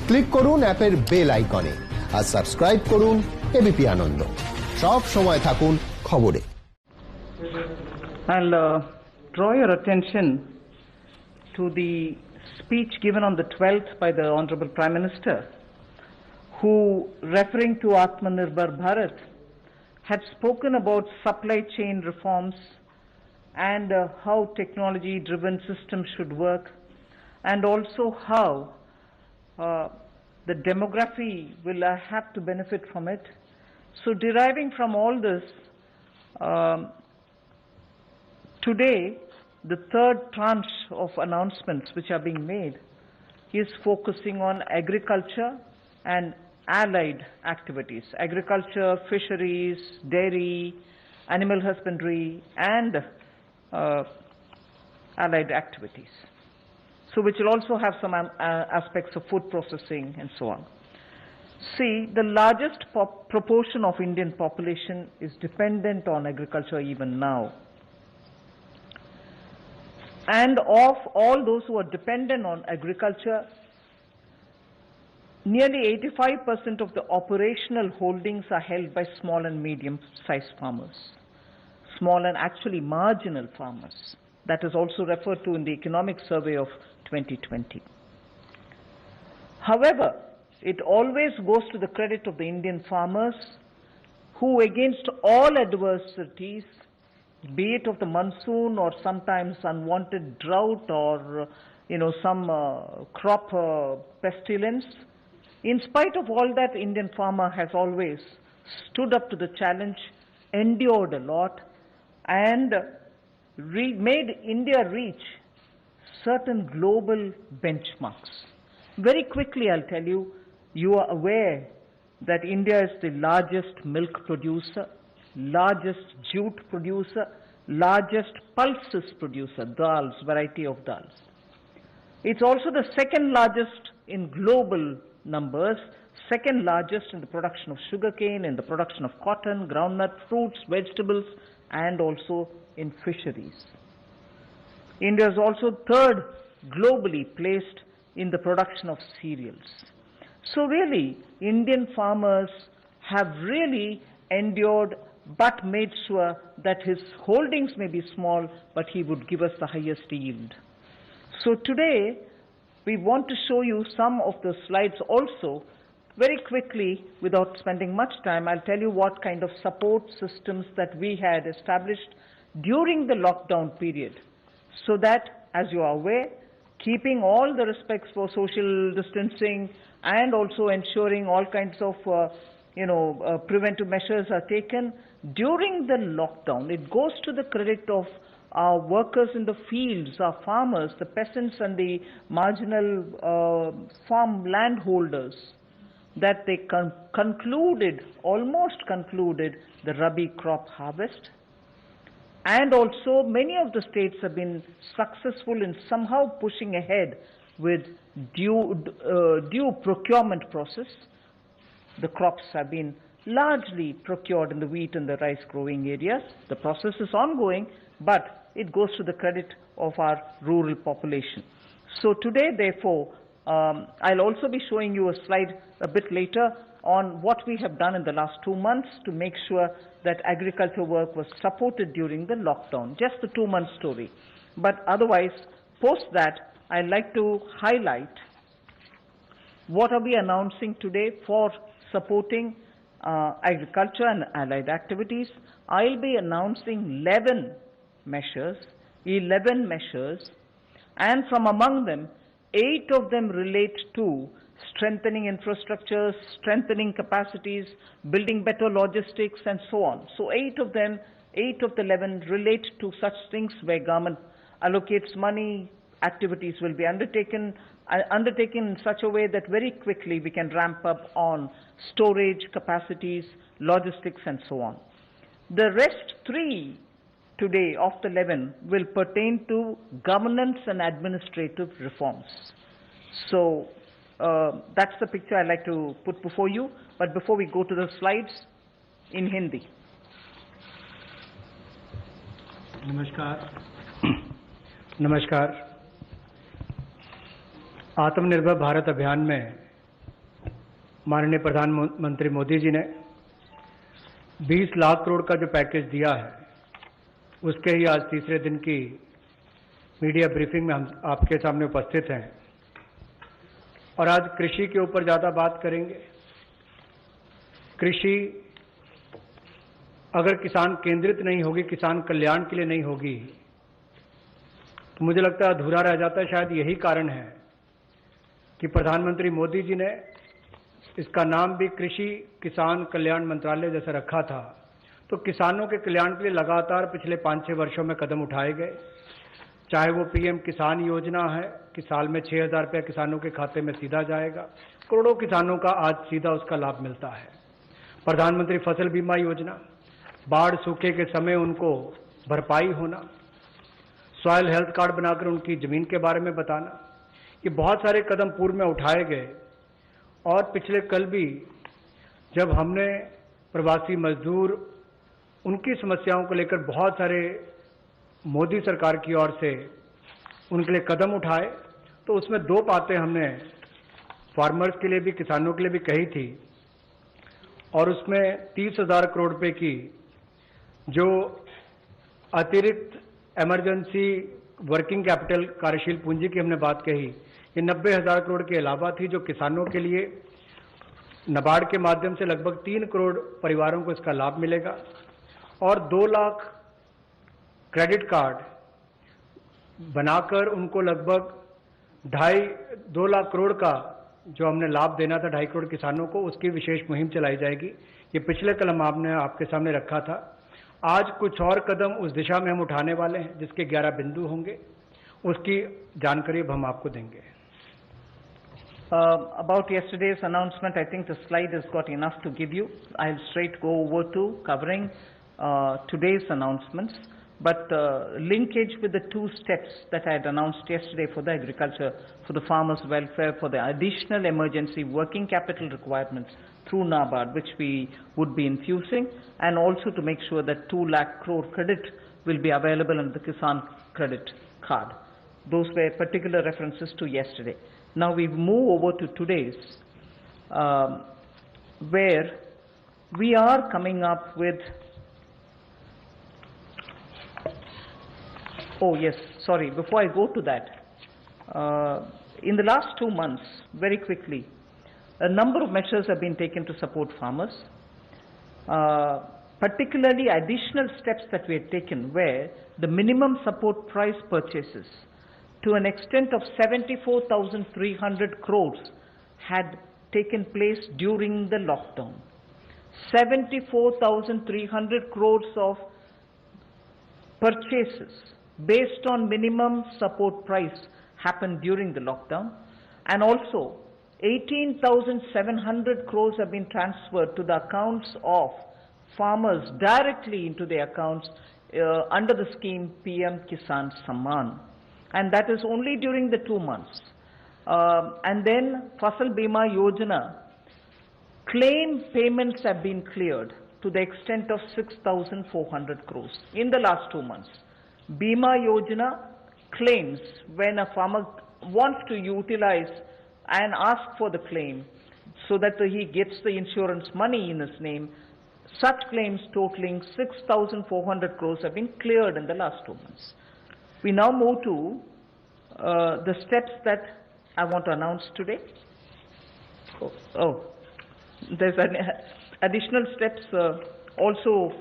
Click করুন অ্যাপের bell আইকনে আর সাবস্ক্রাইব করুন এবিপি আনন্দ। সব সময় থাকুন খবরে। I'll draw your attention to the speech given on the 12th by the Honorable Prime Minister, who, referring to Atmanirbhar Bharat, had spoken about supply chain reforms and how technology-driven systems should work, and also how the demography will have to benefit from it. So deriving from all this, today the third tranche of announcements which are being made is focusing on agriculture and allied activities. Agriculture, fisheries, dairy, animal husbandry, and allied activities. So which will also have some aspects of food processing and so on. See, the largest proportion of Indian population is dependent on agriculture even now. And of all those who are dependent on agriculture, nearly 85% of the operational holdings are held by small and medium-sized farmers. Small and actually marginal farmers. That is also referred to in the economic survey of 2020. However, it always goes to the credit of the Indian farmers who, against all adversities, be it of the monsoon or sometimes unwanted drought or some crop pestilence, in spite of all that, Indian farmer has always stood up to the challenge, endured a lot, and made India reach certain global benchmarks. Very quickly, I'll tell you, you are aware that India is the largest milk producer, largest jute producer, largest pulses producer, dals, variety of dals. It's also the second largest in global numbers, second largest in the production of sugarcane, in the production of cotton, groundnut, fruits, vegetables, and also in fisheries. India is also third globally placed in the production of cereals. So really, Indian farmers have really endured but made sure that his holdings may be small, but he would give us the highest yield. So today, we want to show you some of the slides also. Very quickly, without spending much time, I'll tell you what kind of support systems that we had established during the lockdown period, so that, as you are aware, keeping all the respects for social distancing and also ensuring all kinds of preventive measures are taken during the lockdown. It goes to the credit of our workers in the fields, our farmers, the peasants and the marginal farm landholders, that they almost concluded the Rabi crop harvest. And also many of the states have been successful in somehow pushing ahead with due procurement process. The crops have been largely procured in the wheat and the rice growing areas. The process is ongoing, but it goes to the credit of our rural population. So today, therefore, I'll also be showing you a slide a bit later on what we have done in the last 2 months to make sure that agriculture work was supported during the lockdown. Just the 2-month story. But otherwise, post that, I'd like to highlight what are we announcing today for supporting agriculture and allied activities. I'll be announcing 11 measures, and from among them, 8 of them relate to strengthening infrastructure, strengthening capacities, building better logistics, and so on. So 8 of the 11 relate to such things where government allocates money, activities will be undertaken in such a way that very quickly we can ramp up on storage, capacities, logistics, and so on. The rest 3 today of the 11 will pertain to governance and administrative reforms. So that's the picture I'd like to put before you. But before we go to the slides, in Hindi. नमस्कार। आत्मनिर्भर भारत अभियान में माननीय प्रधानमंत्री मोदी जी ने 20 लाख करोड़ का जो package दिया है, उसके ही आज तीसरे दिन की मीडिया ब्रीफिंग में हम आपके सामने उपस्थित हैं और आज कृषि के ऊपर ज़्यादा बात करेंगे। कृषि अगर किसान केंद्रित नहीं होगी, किसान कल्याण के लिए नहीं होगी, तो मुझे लगता है अधूरा रह जाता है। शायद यही कारण है कि प्रधानमंत्री मोदी जी ने इसका नाम भी कृषि किसान कल्याण मंत्रालय जैसा रखा था। तो किसानों के कल्याण के लिए लगातार पिछले 5-6 वर्षों में कदम उठाए गए, चाहे वो पीएम किसान योजना है कि साल में 6,000 रुपया किसानों के खाते में सीधा जाएगा, करोड़ों किसानों का आज सीधा उसका लाभ मिलता है। प्रधानमंत्री फसल बीमा योजना, बाढ़ सूखे के समय उनको भरपाई होना, सॉयल हेल्थ कार्ड बनाकर उनकी जमीन के बारे में बताना, ये बहुत सारे कदम पूर्व में उठाए गए। और पिछले कल भी जब हमने प्रवासी मजदूर, उनकी समस्याओं को लेकर बहुत सारे मोदी सरकार की ओर से उनके लिए कदम उठाए, तो उसमें 2 बातें हमने फार्मर्स के लिए भी, किसानों के लिए भी कही थी। और उसमें 30,000 करोड़ रुपए की जो अतिरिक्त इमरजेंसी वर्किंग कैपिटल कार्यशील पूंजी की हमने बात कही, ये 90,000 करोड़ के अलावा थी, जो किसानों के लिए नाबार्ड के माध्यम से लगभग 3 करोड़ परिवारों को इसका लाभ मिलेगा। और 2 लाख क्रेडिट कार्ड बनाकर उनको लगभग 2.5 लाख करोड़ का जो हमने लाभ देना था 2.5 करोड़ किसानों को, उसकी विशेष मुहिम चलाई जाएगी। ये पिछले कल हमने आपके सामने रखा था। आज कुछ और कदम उस दिशा में हम उठाने वाले हैं, जिसके 11 बिंदु होंगे, उसकी जानकारी अब हम आपको देंगे। About yesterday's announcement, I think the slide has got enough to give you. I'll straight go over to covering today's announcements, but linkage with the 2 steps that I had announced yesterday for the agriculture, for the farmers' welfare, for the additional emergency working capital requirements through NABARD, which we would be infusing, and also to make sure that 2 lakh crore credit will be available under the Kisan credit card. Those were particular references to yesterday. Now we move over to today's, where we are coming up with, oh yes, sorry, before I go to that, in the last 2 months, very quickly, a number of measures have been taken to support farmers. Particularly additional steps that we had taken where the minimum support price purchases to an extent of 74,300 crores had taken place during the lockdown. 74,300 crores of purchases based on minimum support price happened during the lockdown, and also 18,700 crores have been transferred to the accounts of farmers directly into their accounts under the scheme PM Kisan Samman, and that is only during the 2 months. And then Fasal Bima Yojana claim payments have been cleared to the extent of 6,400 crores in the last 2 months. Bima Yojana claims, when a farmer wants to utilize and ask for the claim so that he gets the insurance money in his name, such claims totaling 6,400 crores have been cleared in the last 2 months. We now move to the steps that I want to announce today. There's additional steps also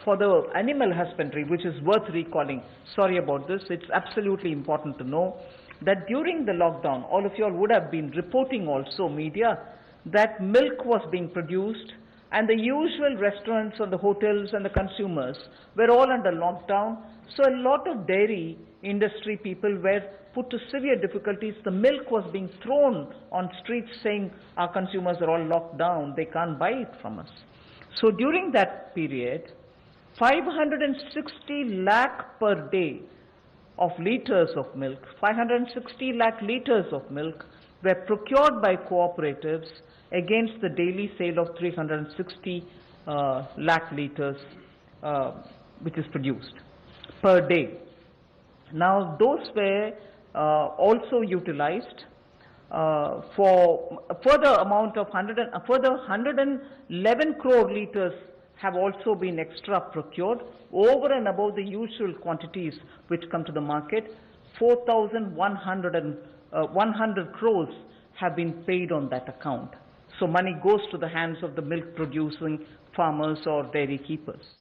for the animal husbandry, which is worth recalling. Sorry about this. It's absolutely important to know that during the lockdown, all of you all would have been reporting also, media, that milk was being produced, and the usual restaurants and the hotels and the consumers were all under lockdown. So a lot of dairy industry people were put to severe difficulties. The milk was being thrown on streets saying our consumers are all locked down, they can't buy it from us. So during that period, 560 lakh per day of liters of milk, 560 lakh liters of milk were procured by cooperatives against the daily sale of 360 lakh liters which is produced per day. Now those were also utilized for a further amount of further 111 crore liters have also been extra procured over and above the usual quantities which come to the market. 4,100 crores have been paid on that account. So money goes to the hands of the milk producing farmers or dairy keepers.